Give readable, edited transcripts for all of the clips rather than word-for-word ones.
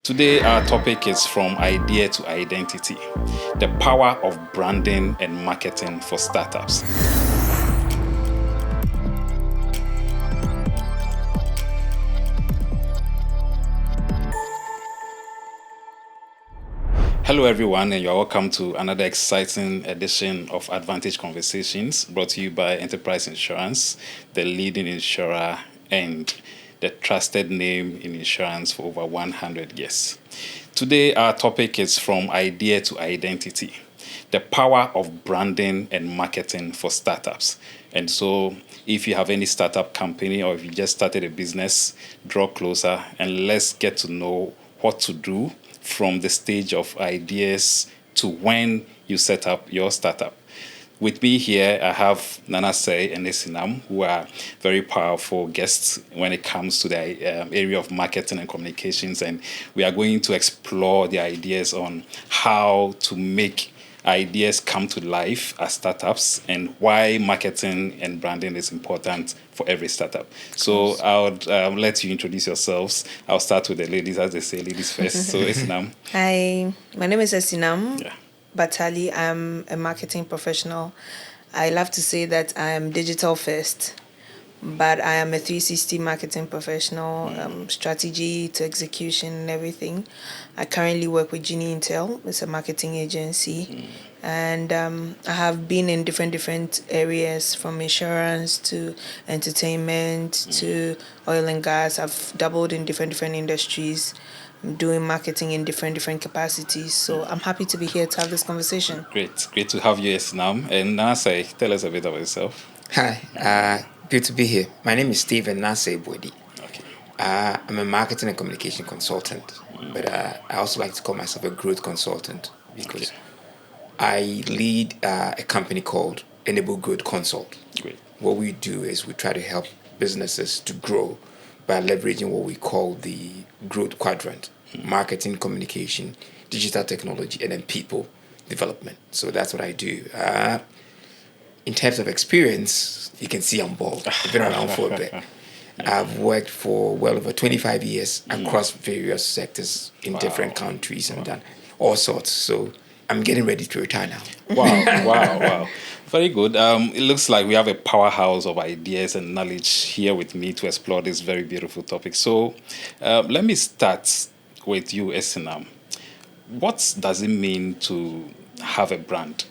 Today, our topic is from idea to identity, the power of branding and marketing for startups. Hello, everyone, and you're welcome to another exciting edition of Advantage Conversations, brought to you by Enterprise Insurance, the leading insurer and the trusted name in insurance for over 100 years. Today, our topic is from idea to identity, the power of branding and marketing for startups. And so, if you have any startup company or if you just started a business, draw closer and let's get to know what to do from the stage of ideas to when you set up your startup. With me here, I have Nanase and Esinam, who are very powerful guests when it comes to the area of marketing and communications. And we are going to explore the ideas on how to make ideas come to life as startups and why marketing and branding is important for every startup. So I would let you introduce yourselves. I'll start with the ladies, as they say, ladies first. So Esinam. Hi, my name is Esinam. Yeah. Batali. I'm a marketing professional. I love to say that I am digital first, but I am a 360 marketing professional, strategy to execution and everything. I currently work with Genie Intel. It's a marketing agency. And I have been in different areas, from insurance to entertainment to oil and gas. I've dabbled in different industries, doing marketing in different capacities. So I'm happy to be here to have this conversation. Great to have you, Esinam. And Nanase, tell us a bit about yourself. Hi, good to be here. My name is Stephen Nase Bodi. Okay. I'm a marketing and communication consultant, but I also like to call myself a growth consultant because I lead a company called Enable Growth Consult. Great. What we do is we try to help businesses to grow by leveraging what we call the growth quadrant: marketing, communication, digital technology, and then people development. So that's what I do. In terms of experience, you can see I'm bald. I've been around for a bit. I've worked for well over 25 years across various sectors in different countries and done all sorts. So I'm getting ready to retire now. Wow. Very good. It looks like we have a powerhouse of ideas and knowledge here with me to explore this very beautiful topic. So let me start with you, Esinam. What does it mean to have a brand?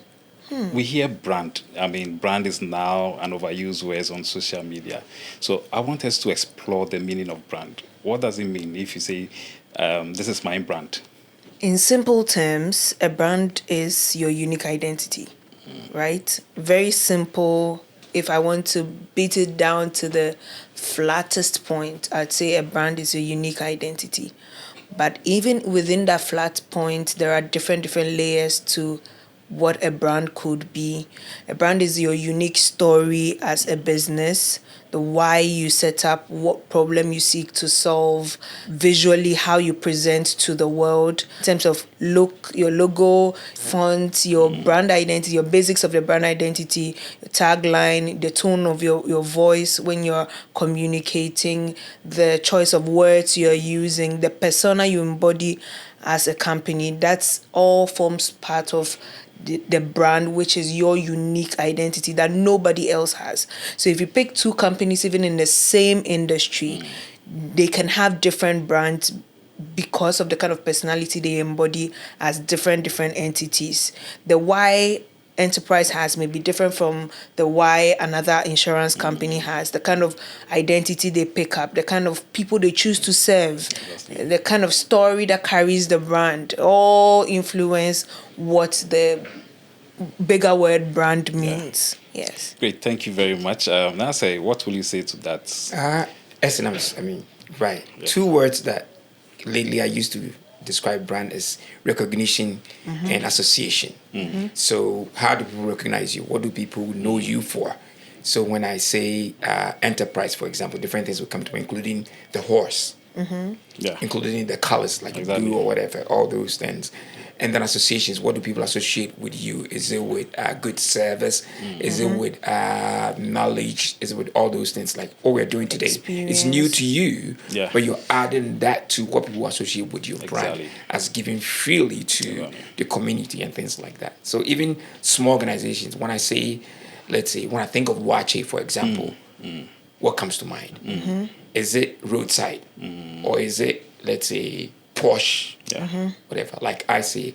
We hear brand. I mean, brand is now an overused word on social media. So I want us to explore the meaning of brand. What does it mean if you say, this is my brand? In simple terms, a brand is your unique identity, right? Very simple. If I want to beat it down to the flattest point, I'd say a brand is a unique identity. But even within that flat point, there are different layers to what a brand could be. A brand is your unique story as a business, the why you set up, what problem you seek to solve, visually how you present to the world in terms of look, your logo, font, your brand identity, your basics of the brand identity, your tagline, the tone of your voice when you're communicating, the choice of words you're using, the persona you embody as a company. That's all forms part of the brand, which is your unique identity that nobody else has. So if you pick two companies, even in the same industry, they can have different brands because of the kind of personality they embody as different entities. The why Enterprise has may be different from the why another insurance company has, the kind of identity they pick up, the kind of people they choose to serve, the kind of story that carries the brand, all influence what the bigger word brand means. Yes. Great, thank you very much. Nanase, what will you say to that? SMEs, right. Yeah. Two words that lately I used to describe brand as recognition and association. So how do people recognize you? What do people know you for? So when I say enterprise, for example, different things will come to me, including the horse. Yeah. including the colors like Exactly. blue or whatever, all those things. And then associations, what do people associate with you? Is it with good service? Is it with knowledge? Is it with all those things? Like what we're doing today, it's new to you, Yeah. but you're adding that to what people associate with your brand Exactly. as giving freely to the community and things like that. So even small organizations, when I say, let's say, when I think of Wache, for example, what comes to mind? Is it roadside, or is it, let's say, posh, whatever? Like I say,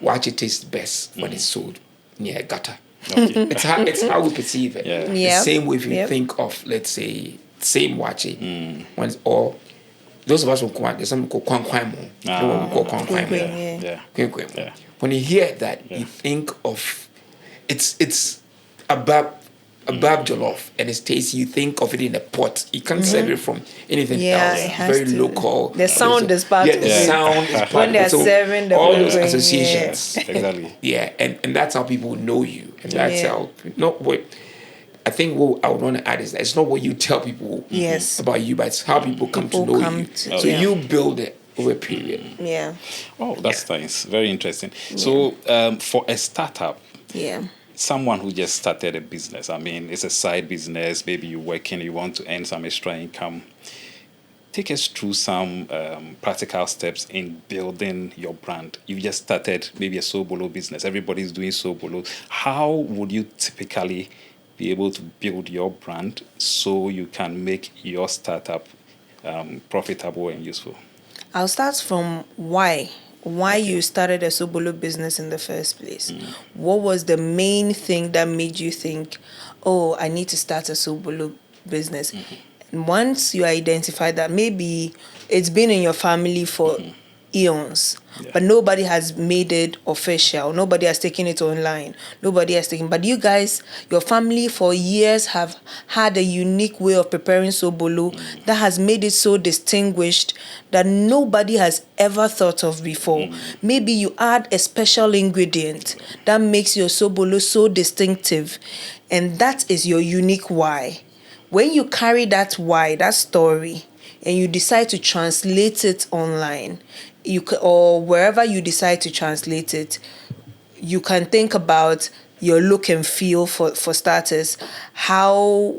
Wache tastes best when it's sold near a gutter. Okay. It's how we perceive it. Yeah. The Yep. same way if you Yep. think of, let's say, same Wache, when it's, or those of us who Kwan, there's something called Kwan Kwan Mo. You know what we call Kwan Kwan Mo? Yeah. Yeah. Kwan Kwan Mo. Yeah. When you hear that, you think of it's above jollof and it's tasty. You think of it in a pot. You can't serve it from anything Yeah, else. it It's has very to. local. The sound is part yeah, of the it. sound is part When of they're it. So serving the all those program, associations. Exactly. Yeah, and that's how people know you. And that's Yeah. how not what I think what I would want to add is that it's not what you tell people Yes. about you, but it's how people come People to know come you. to- So yeah. you build it over a period. Yeah. Oh, that's nice. Very interesting. So, for a startup, Yeah. someone who just started a business, I mean, it's a side business, maybe you're working, you want to earn some extra income. Take us through some practical steps in building your brand. You just started maybe a Sobolo business. Everybody's doing Sobolo. How would you typically be able to build your brand so you can make your startup profitable and useful? I'll start from why. Why you started a Sobolo business in the first place. What was the main thing that made you think, oh, I need to start a Sobolo business? And once you identify that, maybe it's been in your family for eons, but nobody has made it official. Nobody has taken it online. Nobody has taken. But you guys, your family for years have had a unique way of preparing Sobolo that has made it so distinguished that nobody has ever thought of before. Maybe you add a special ingredient that makes your Sobolo so distinctive, and that is your unique why. When you carry that why, that story, and you decide to translate it online, or wherever you decide to translate it, you can think about your look and feel for starters. How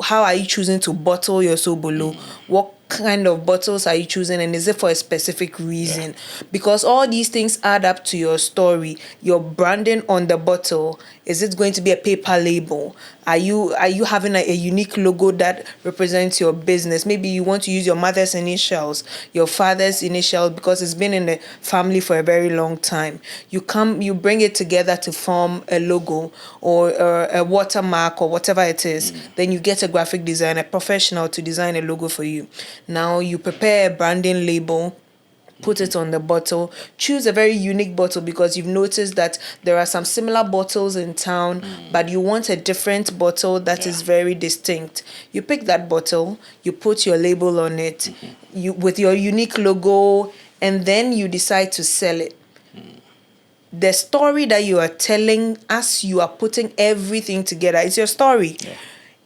are you choosing to bottle your Sobolo? What kind of bottles are you choosing, and is it for a specific reason? Because all these things add up to your story. Your branding on the bottle, is it going to be a paper label? Are you having a unique logo that represents your business? Maybe you want to use your mother's initials, your father's initials, because it's been in the family for a very long time. You bring it together to form a logo or a watermark or whatever it is. Then you get a graphic designer, a professional, to design a logo for you. Now you prepare a branding label, put it on the bottle. Choose a very unique bottle because you've noticed that there are some similar bottles in town, but you want a different bottle that is very distinct. You pick that bottle, you put your label on it, you with your unique logo, and then you decide to sell it. The story that you are telling as you are putting everything together, it's your story.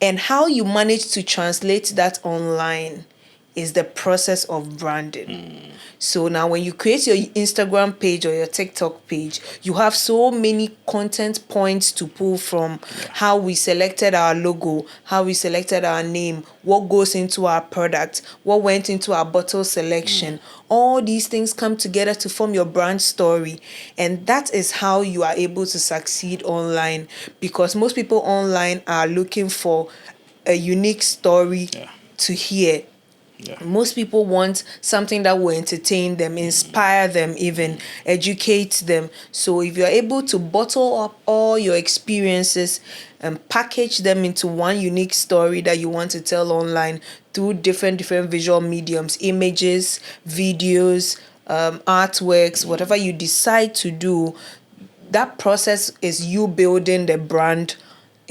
And how you manage to translate that online is the process of branding. So now when you create your Instagram page or your TikTok page, you have so many content points to pull from. How we selected our logo, how we selected our name, what goes into our product, what went into our bottle selection. All these things come together to form your brand story. And that is how you are able to succeed online, because most people online are looking for a unique story to hear. Most people want something that will entertain them, inspire them, even educate them. So if you're able to bottle up all your experiences and package them into one unique story that you want to tell online through different visual mediums, images, videos, artworks, whatever you decide to do, that process is you building the brand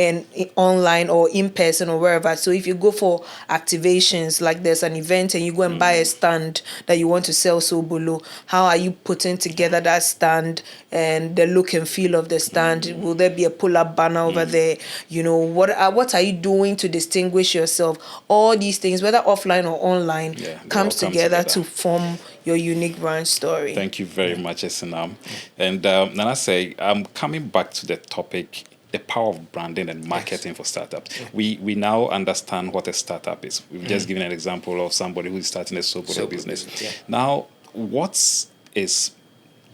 and online or in person or wherever. So if you go for activations, like there's an event and you go and buy a stand that you want to sell Sobolo, how are you putting together that stand and the look and feel of the stand? Will there be a pull-up banner over there? You know, what are you doing to distinguish yourself? All these things, whether offline or online, Yeah, they all comes come together together. to form your unique brand story. Thank you very much, Esinam. And Nana say, I'm coming back to the topic, the power of branding and marketing for startups. We now understand what a startup is. We've just given an example of somebody who is starting a soap business. Now, what is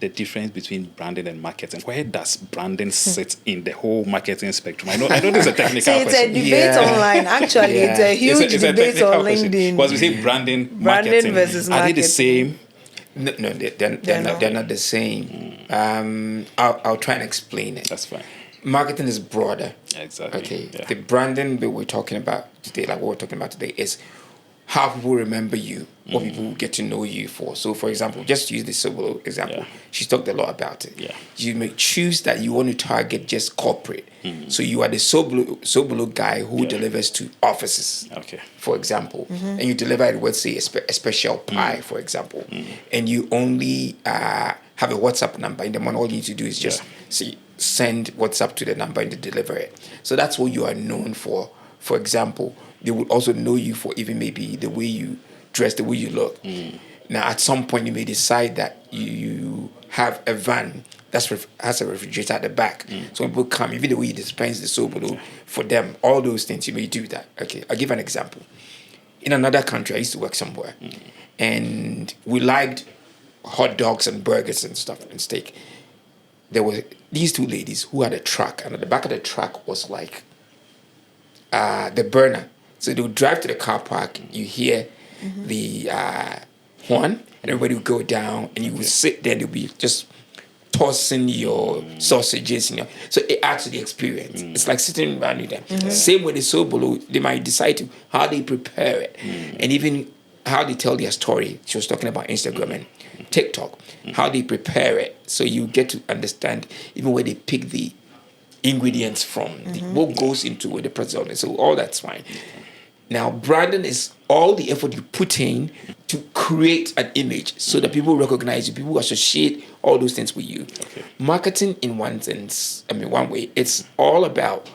the difference between branding and marketing? Where does branding sit in the whole marketing spectrum? I know this is a technical So it's question. a debate online. Actually, it's a huge It's a debate on technical question. LinkedIn. Because we say branding, Branding marketing. versus Are they the marketing. same? No, they're not the same. I'll try and explain it. That's fine. Marketing is broader. Exactly. Okay. Yeah. The branding that we're talking about today, like what we're talking about today, is how people remember you, what people get to know you for. So, for example, just to use the Sobolo example, she's talked a lot about it. Yeah. You may choose that you want to target just corporate. So you are the Sobolo guy who delivers to offices. Okay. For example, and you deliver it with, say, a special pie, for example, and you only have a WhatsApp number. In the morning, all you need to do is just send WhatsApp to the number and they deliver it. So that's what you are known for. For example, they would also know you for even maybe the way you dress, the way you look. Now, at some point, you may decide that you have a van that has a refrigerator at the back. So when people come, even the way you dispense the soap for them, all those things, you may do that. Okay, I'll give an example. In another country, I used to work somewhere, and we liked hot dogs and burgers and stuff and steak. There were these two ladies who had a truck, and at the back of the truck was like the burner. So they would drive to the car park, you hear the horn, and everybody would go down, and you would sit there, and they'll be just tossing your sausages, so it adds to the experience. It's like sitting around with them. Same with the Sobolo, they might decide to how they prepare it, and even how they tell their story. She was talking about Instagram and TikTok, how they prepare it, so you get to understand even where they pick the ingredients from, what goes into with the process. So all that's fine. Now, branding is all the effort you put in to create an image so that people recognize you, people associate all those things with you. Okay. Marketing, in one sense, one way, it's all about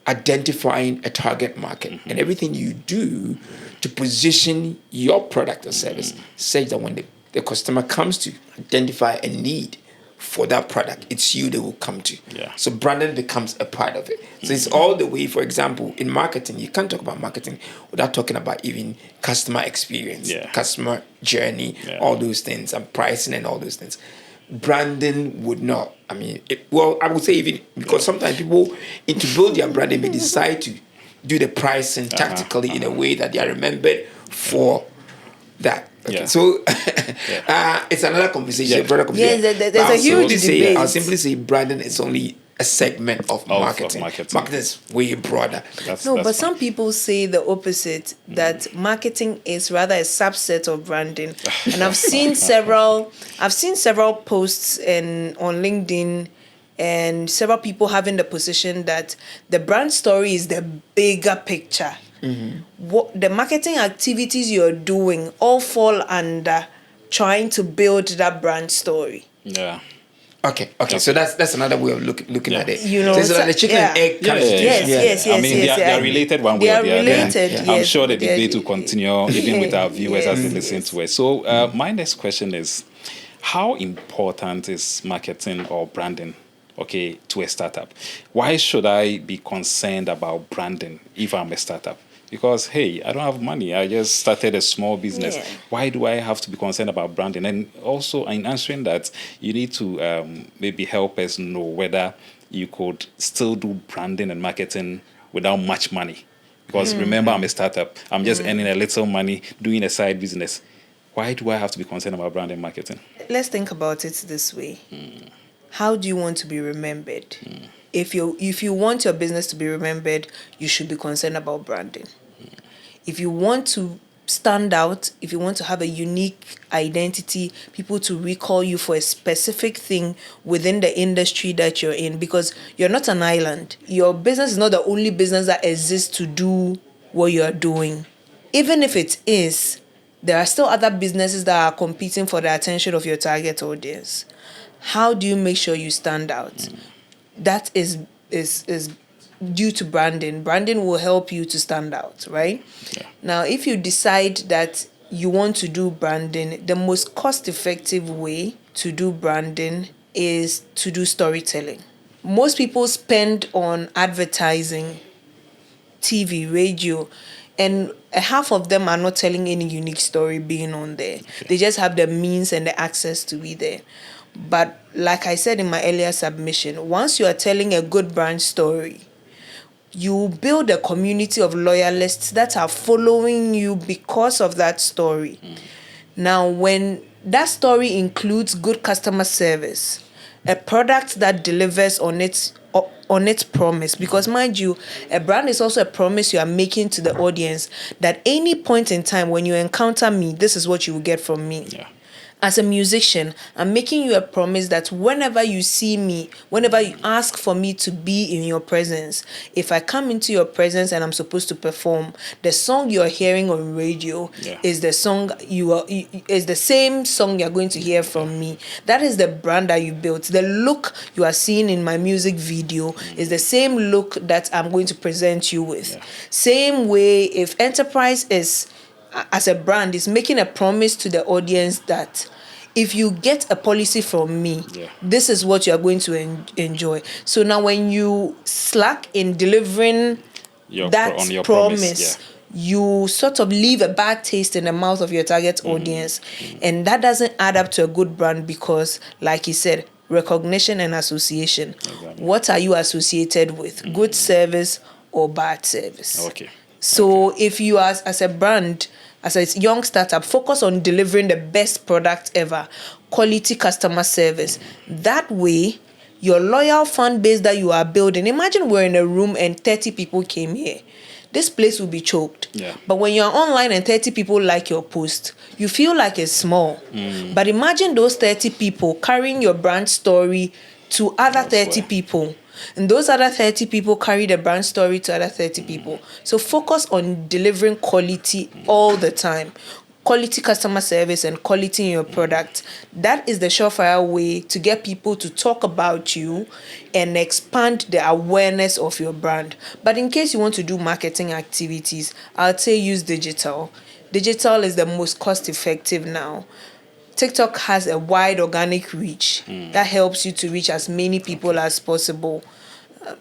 identifying a target market and everything you do to position your product or service such that when the customer comes to identify a need for that product, it's you they will come to. Yeah. So branding becomes a part of it. So it's all the way, for example, in marketing, you can't talk about marketing without talking about even customer experience, customer journey, all those things, and pricing and all those things. Branding would not, I would say even, because sometimes people, to build their branding, may decide to do the pricing tactically in a way that they are remembered for that. Okay, so it's another conversation, broader conversation. There's a huge debate. I'll simply say branding is only a segment of marketing. Marketing is way broader. But some people say the opposite, that marketing is rather a subset of branding. And I've seen several posts on LinkedIn, and several people having the position that the brand story is the bigger picture. What the marketing activities you're doing all fall under trying to build that brand story. Yeah. Okay. So that's another way of looking at it. So it's like the chicken and egg kind of situation. Yes. I mean, they are related one way or the other. Related, I'm sure the debate will continue even with our viewers as they listen to it. So my next question is, how important is marketing or branding, to a startup? Why should I be concerned about branding if I'm a startup? Because, hey, I don't have money. I just started a small business. Yeah. Why do I have to be concerned about branding? And also, in answering that, you need to maybe help us know whether you could still do branding and marketing without much money. Because remember, I'm a startup. I'm just earning a little money, doing a side business. Why do I have to be concerned about branding and marketing? Let's think about it this way. How do you want to be remembered? If you want your business to be remembered, you should be concerned about branding. If you want to stand out, if you want to have a unique identity, people to recall you for a specific thing within the industry that you're in, because you're not an island. Your business is not the only business that exists to do what you're doing. Even if it is, there are still other businesses that are competing for the attention of your target audience. How do you make sure you stand out? That is due to branding. Branding will help you to stand out, right? Yeah. Now, if you decide that you want to do branding, the most cost-effective way to do branding is to do storytelling. Most people spend on advertising, TV, radio, and half of them are not telling any unique story being on there. Okay. They just have the means and the access to be there. But like I said in my earlier submission, once you are telling a good brand story, you build a community of loyalists that are following you because of that story. Now, when that story includes good customer service, a product that delivers on its promise, because mind you, a brand is also a promise you are making to the audience that any point in time when you encounter me, this is what you will get from me. Yeah. As a musician, I'm making you a promise that whenever you see me, whenever you ask for me to be in your presence, if I come into your presence and I'm supposed to perform, the song you're hearing on radio is the song is the same song you're going to hear from me. That is the brand that you built. The look you are seeing in my music video is the same look that I'm going to present you with. Yeah. Same way, if Enterprise is, as a brand, is making a promise to the audience that if you get a policy from me, this is what you are going to enjoy. So now when you slack in delivering Your that promise, you sort of leave a bad taste in the mouth of your target audience. And that doesn't add up to a good brand because, like you said, recognition and association. Exactly. What are you associated with? Good service or bad service? Okay. So if you are, as a brand, as a young startup, focus on delivering the best product ever, quality customer service. That way, your loyal fan base that you are building, imagine we're in a room and 30 people came here. This place will be choked. Yeah. But when you're online and 30 people like your post, you feel like it's small. But imagine those 30 people carrying your brand story to other 30 people. And those other 30 people carry the brand story to other 30 people. So focus on delivering quality all the time. Quality customer service and quality in your product. That is the surefire way to get people to talk about you and expand the awareness of your brand. But in case you want to do marketing activities, I'd say use digital. Digital is the most cost effective now. TikTok has a wide organic reach that helps you to reach as many people as possible.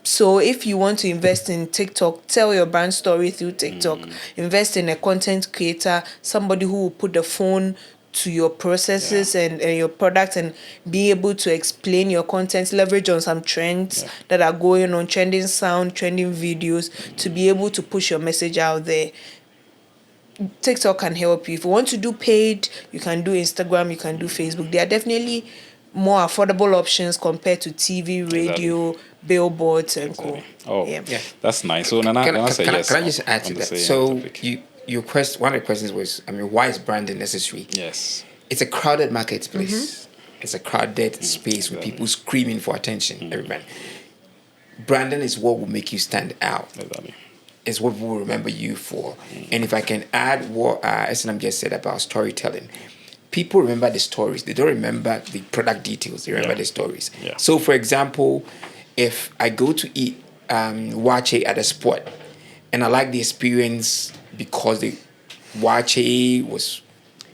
So if you want to invest in TikTok, tell your brand story through TikTok. Invest in a content creator, somebody who will put the phone to your processes and your product and be able to explain your content, leverage on some trends that are going on, trending sound, trending videos, to be able to push your message out there. TikTok can help you. If you want to do paid, you can do Instagram, you can do Facebook. They are definitely more affordable options compared to TV, radio, billboards, and co. Oh, that's nice. So Nana, Can I yes. can I just add to that? So your question, one of the questions was, why is branding necessary? Yes. It's a crowded marketplace. It's a crowded space with people screaming for attention. Everybody. Branding is what will make you stand out. Exactly. Is what we'll remember you for. And if I can add what SNM just said about storytelling, people remember the stories. They don't remember the product details. They remember the stories. Yeah. So, for example, if I go to eat wache at a spot, and I like the experience because the wache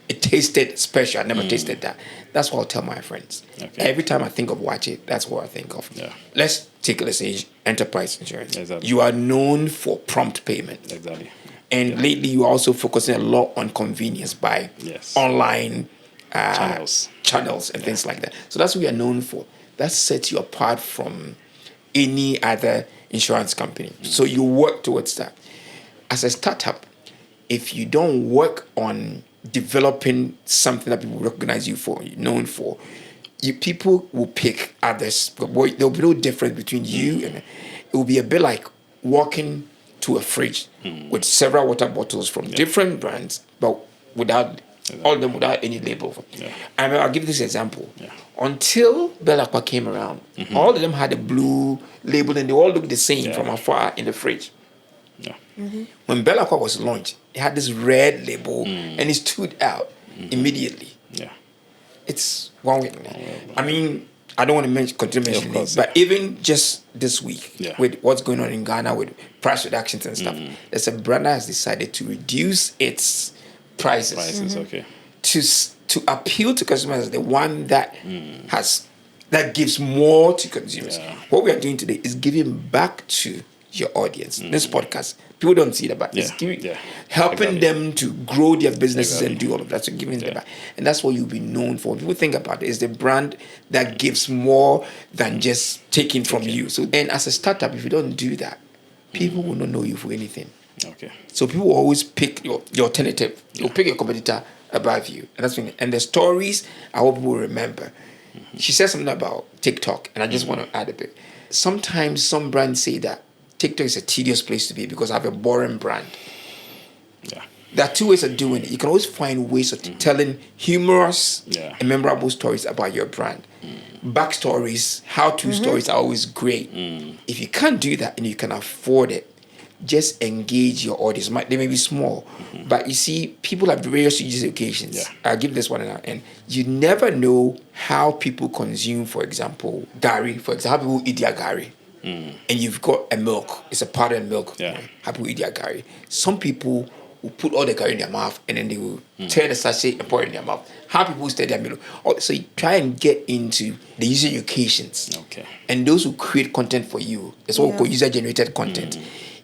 it tasted special. I never tasted that. That's what I'll tell my friends. Okay. Every time I think of wache, that's what I think of. Yeah. Let's say enterprise insurance. Exactly. You are known for prompt payment. Exactly. And lately, you're also focusing a lot on convenience by online channels and things like that. So that's what you're known for. That sets you apart from any other insurance company. So you work towards that. As a startup, if you don't work on developing something that people recognize you for, you're known for, people will pick others. There'll be no difference between you and it will be a bit like walking to a fridge with several water bottles from different brands, but without all of them without any label. I mean, I'll give this example. Until Bella Aqua came around, all of them had a blue label and they all looked the same from afar in the fridge. When Bella Aqua was launched, it had this red label and it stood out immediately. It's one way. I mean, I don't want to continue mentioning it, but even just this week, with what's going on in Ghana with price reductions and stuff, there's a brand that has decided to reduce its prices, to appeal to consumers as the one that that gives more to consumers. What we are doing today is giving back to your audience. This podcast, people don't see that, but it's helping them to grow their businesses and do all of that. So giving them back, and that's what you'll be known for. People think about it, is the brand that gives more than just taking from you. So, and as a startup, if you don't do that, people will not know you for anything. So people will always pick your alternative. You'll pick your competitor above you, and that's when. And the stories I hope people will remember. She said something about TikTok, and I just want to add a bit. Sometimes some brands say that TikTok is a tedious place to be because I have a boring brand. There are two ways of doing it. You can always find ways of telling humorous and memorable stories about your brand. Backstories, how-to stories are always great. If you can't do that and you can afford it, just engage your audience. They may be small, but you see, people have various use occasions. I'll give this one and you never know how people consume, for example, gari. For example, how people eat their gari. And you've got a milk, it's a powdered milk. How people eat their gari. Some people will put all the gari in their mouth and then they will tear the sachet and pour it in their mouth. How people stir their milk. So you try and get into the user occasions. And those who create content for you, it's what we call user-generated content.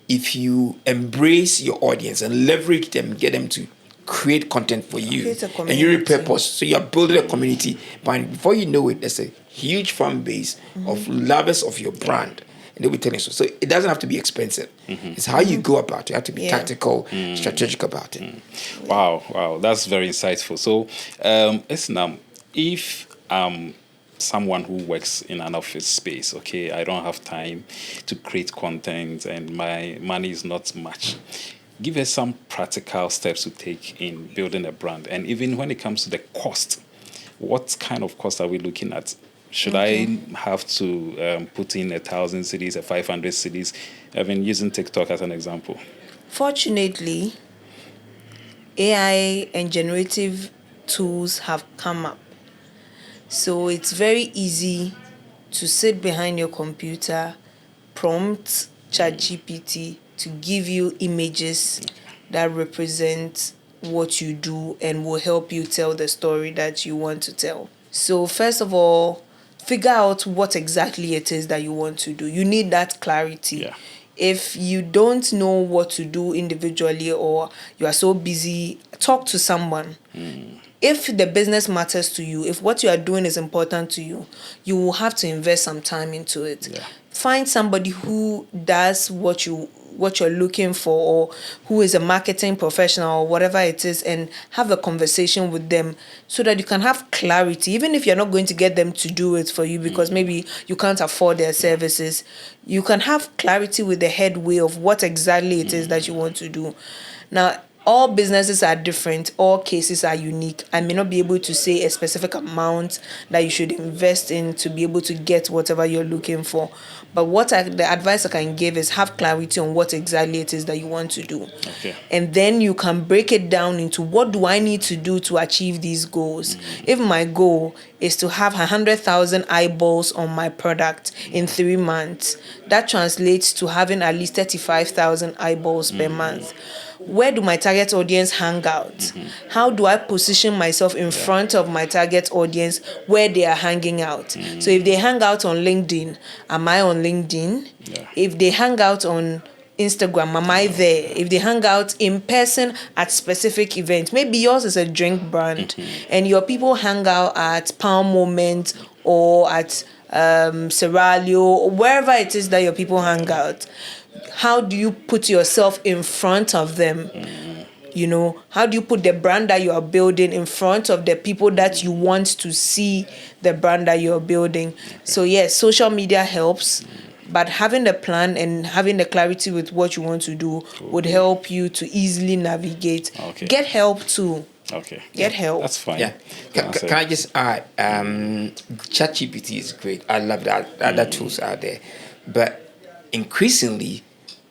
If you embrace your audience and leverage them, get them to create content for you, and you repurpose, so you're building a community, but before you know it, there's a huge fan base of lovers of your brand, and they'll be telling you so. So it doesn't have to be expensive. It's how you go about it. You have to be tactical, strategic about it. Wow, that's very insightful. So, Esnam, if someone who works in an office space, I don't have time to create content and my money is not much, give us some practical steps to take in building a brand. And even when it comes to the cost, what kind of cost are we looking at? Should I have to put in 1,000 cities, 500 cities? I've been using TikTok as an example. Fortunately, AI and generative tools have come up. So it's very easy to sit behind your computer, prompt ChatGPT to give you images that represent what you do and will help you tell the story that you want to tell. So first of all, figure out what exactly it is that you want to do. You need that clarity. If you don't know what to do individually or you are so busy, talk to someone. If the business matters to you, if what you are doing is important to you, you will have to invest some time into it. Find somebody who does what you're looking for, or who is a marketing professional or whatever it is, and have a conversation with them so that you can have clarity. Even if you're not going to get them to do it for you because maybe you can't afford their services, you can have clarity with the headway of what exactly it is that you want to do. Now, all businesses are different. All cases are unique. I may not be able to say a specific amount that you should invest in to be able to get whatever you're looking for. But the advice I can give is have clarity on what exactly it is that you want to do. And then you can break it down into what do I need to do to achieve these goals. If my goal is to have 100,000 eyeballs on my product in 3 months, that translates to having at least 35,000 eyeballs per month. Where do my target audience hang out? How do I position myself in front of my target audience where they are hanging out? So if they hang out on LinkedIn, am I on LinkedIn? If they hang out on Instagram, am I there? If they hang out in person at specific events, maybe yours is a drink brand and your people hang out at Palm Moment or at Serralio or wherever it is that your people hang out. How do you put yourself in front of them? How do you put the brand that you are building in front of the people that you want to see the brand that you're building? So yes, social media helps. But having the plan and having the clarity with what you want to do would help you to easily navigate. Okay. Get help too. Okay. Get help. That's fine. Yeah. Can I just add? ChatGPT is great. I love that. Other tools out there, but increasingly,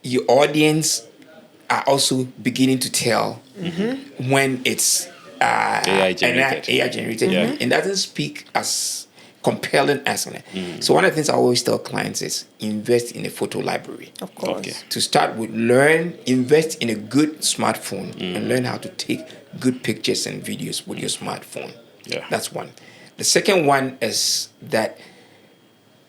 your audience are also beginning to tell when it's AI generated. AI generated. It doesn't speak as compelling as so one of the things I always tell clients is invest in a photo library. Of course. Okay. To start with, invest in a good smartphone and learn how to take good pictures and videos with your smartphone. Yeah. That's one. The second one is that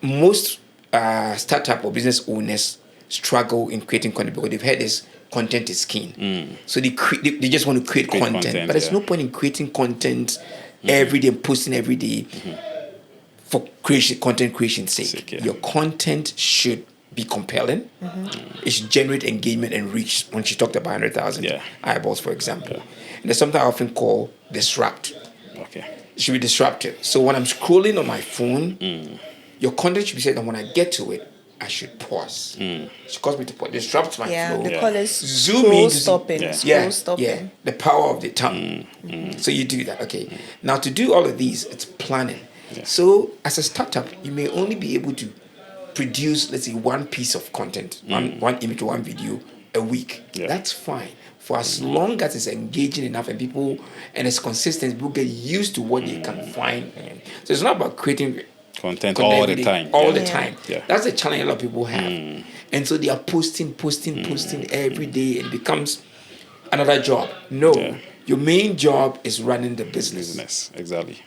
most startup or business owners struggle in creating content because they've heard this content is king. So they just want to create content. But there's no point in creating content every day and posting every day for content creation's sake. Your content should be compelling. It should generate engagement and reach. When she talked about 100,000 eyeballs, for example. And there's something I often call disrupt. Okay. It should be disruptive. So when I'm scrolling on my phone, your content should be said that when I get to it, I should pause. It should cause me to pause. Disrupt my flow. They call it Zoom scroll in. stopping. Yeah. Stopping. Yeah. The power of the tongue. So you do that. Okay. Now to do all of these, it's planning. So as a startup, you may only be able to produce, let's say, one piece of content, one image or one video a week. That's fine. For as long as it's engaging enough and it's consistent, people get used to what they can find. So it's not about creating content all the time. All the time. Yeah. That's the challenge a lot of people have. And so they are posting every day. It becomes another job. No. Your main job is running the business. Exactly.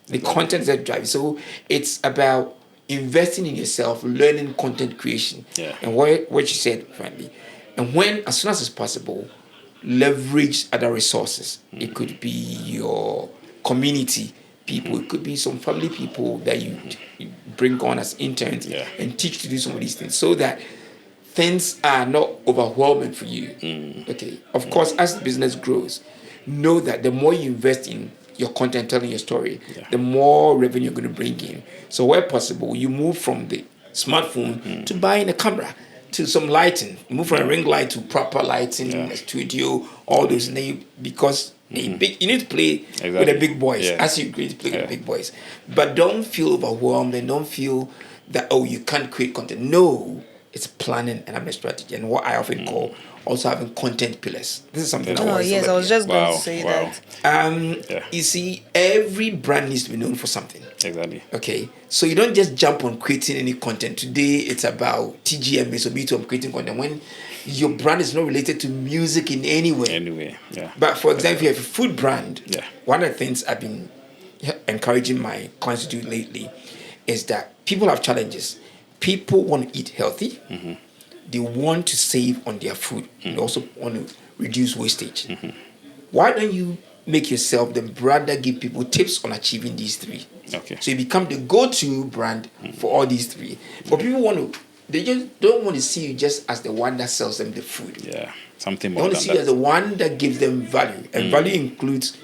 The content that drives. So it's about investing in yourself, learning content creation. And what you said, frankly. And as soon as it's possible, leverage other resources. It could be your community people, it could be some family people that you bring on as interns and teach to do some of these things so that things are not overwhelming for you. Okay. Of course, as the business grows, know that the more you invest in your content, telling your story, the more revenue you're going to bring in. So where possible, you move from the smartphone to buying a camera, to some lighting. Move from a ring light to proper lighting, a studio, all those names, because you need to play with the big boys as you play with the big boys. But don't feel overwhelmed and don't feel that, you can't create content. No, it's planning and having a strategy. And what I often call also having content pillars. This is something I was just going to say that. You see, every brand needs to be known for something. Exactly. Okay, so you don't just jump on creating any content. Today it's about TGMS or B2M creating content when your brand is not related to music in any way. But for example, if you have a food brand, one of the things I've been encouraging my clients to do lately is that people have challenges. People want to eat healthy. They want to save on their food. They also want to reduce wastage. Why don't you make yourself the brand that gives people tips on achieving these three? Okay. So you become the go-to brand for all these three. But people they just don't want to see you just as the one that sells them the food. Yeah, something They more want than to see you that. as the one that gives them value. And value includes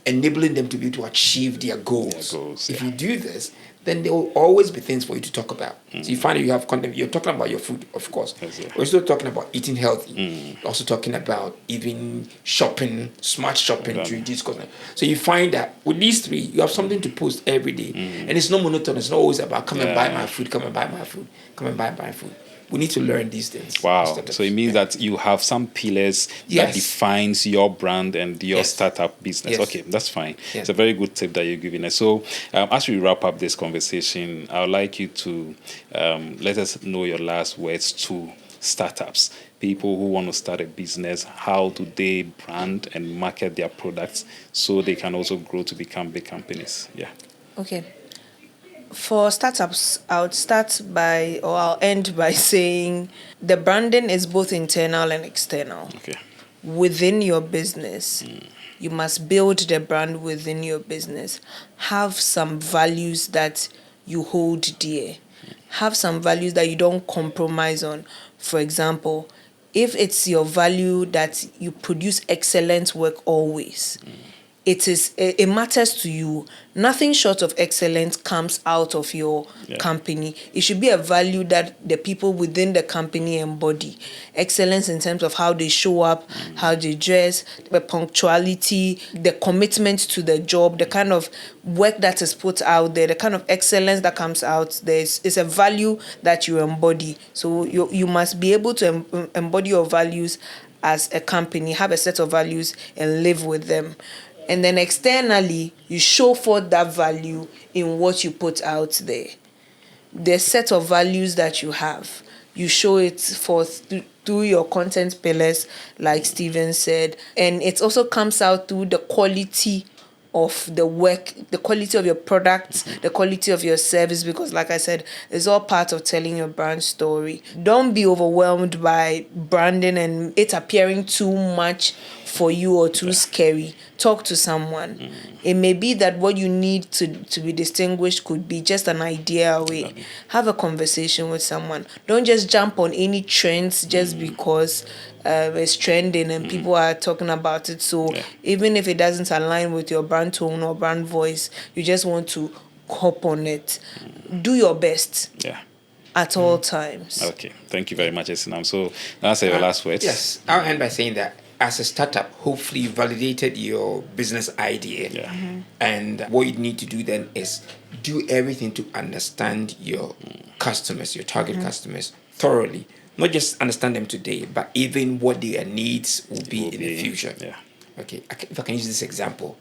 enabling them to be able to achieve their goals. If you do this, then there will always be things for you to talk about. So you find that you have content, you're talking about your food, of course. We're also talking about eating healthy. Also talking about even shopping, smart shopping to reduce cost. So you find that with these three, you have something to post every day. And it's not monotonous. It's not always about come and buy my food, come and buy my food, come and buy my food. We need to learn these things. Wow. So it means that you have some pillars that defines your brand and your startup business. Okay, that's fine. It's a very good tip that you're giving us. So as we wrap up this conversation, I would like you to let us know your last words to startups. People who want to start a business, how do they brand and market their products so they can also grow to become big companies? Okay. For startups, I'll end by saying the branding is both internal and external. Okay. Within your business, you must build the brand within your business. Have some values that you hold dear. Have some values that you don't compromise on. For example, if it's your value that you produce excellent work always, it matters to you. Nothing short of excellence comes out of your company. It should be a value that the people within the company embody. Excellence in terms of how they show up, how they dress, the punctuality, the commitment to the job, the kind of work that is put out there, the kind of excellence that comes out there is a value that you embody. So you must be able to embody your values as a company, have a set of values and live with them. And then externally, you show forth that value in what you put out there. The set of values that you have, you show it forth through your content pillars, like Steven said. And it also comes out through the quality of the work, the quality of your products, the quality of your service, because like I said, it's all part of telling your brand story. Don't be overwhelmed by branding and it appearing too much for you or too scary. Talk to someone. It may be that what you need to be distinguished could be just an idea away. Have a conversation with someone. Don't just jump on any trends just because it's trending and people are talking about it. So even if it doesn't align with your brand tone or brand voice, you just want to hop on it. Do your best. At all times. Okay. Thank you very much, Esinam. So that's your last words. Yes. I'll end by saying that as a startup, hopefully you validated your business idea. And what you need to do then is do everything to understand your customers, your target customers thoroughly. Not just understand them today, but even what their needs will be in the future. Okay, if I can use this example.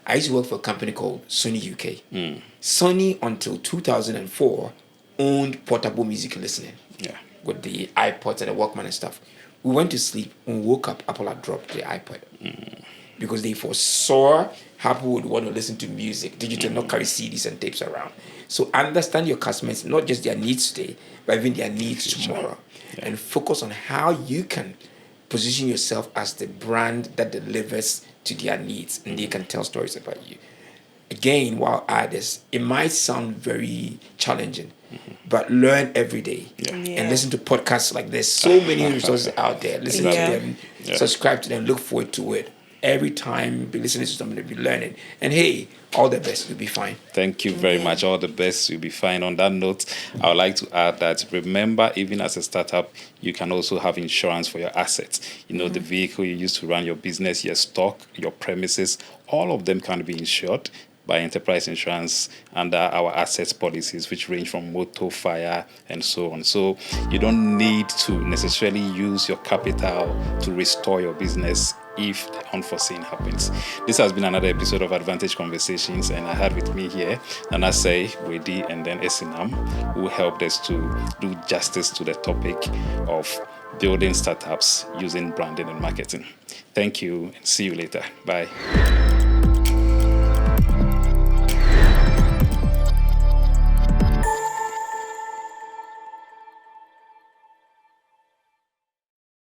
I used to work for a company called Sony UK. Sony, until 2004, owned portable music listening with the iPods and the Walkman and stuff. We went to sleep. When we woke up, Apple had dropped the iPod because they foresaw how people would want to listen to music, digital, not carry CDs and tapes around. So understand your customers, not just their needs today, but even their needs tomorrow. And focus on how you can position yourself as the brand that delivers to their needs and they can tell stories about you. Again, while at this, it might sound very challenging, but learn every day and listen to podcasts like this. So many resources out there. Listen to them, subscribe to them, look forward to it. Every time be listening to something, be learning. And hey, all the best, you'll be fine. Thank you very much. All the best, you'll be fine. On that note, I would like to add that remember, even as a startup, you can also have insurance for your assets. You know, the vehicle you use to run your business, your stock, your premises, all of them can be insured by enterprise insurance under our assets policies, which range from motor, fire, and so on. So you don't need to necessarily use your capital to restore your business if the unforeseen happens. This has been another episode of Advantage Conversations, and I had with me here Nanase, Wedi, and then Esinam, who helped us to do justice to the topic of building startups using branding and marketing. Thank you, and see you later. Bye.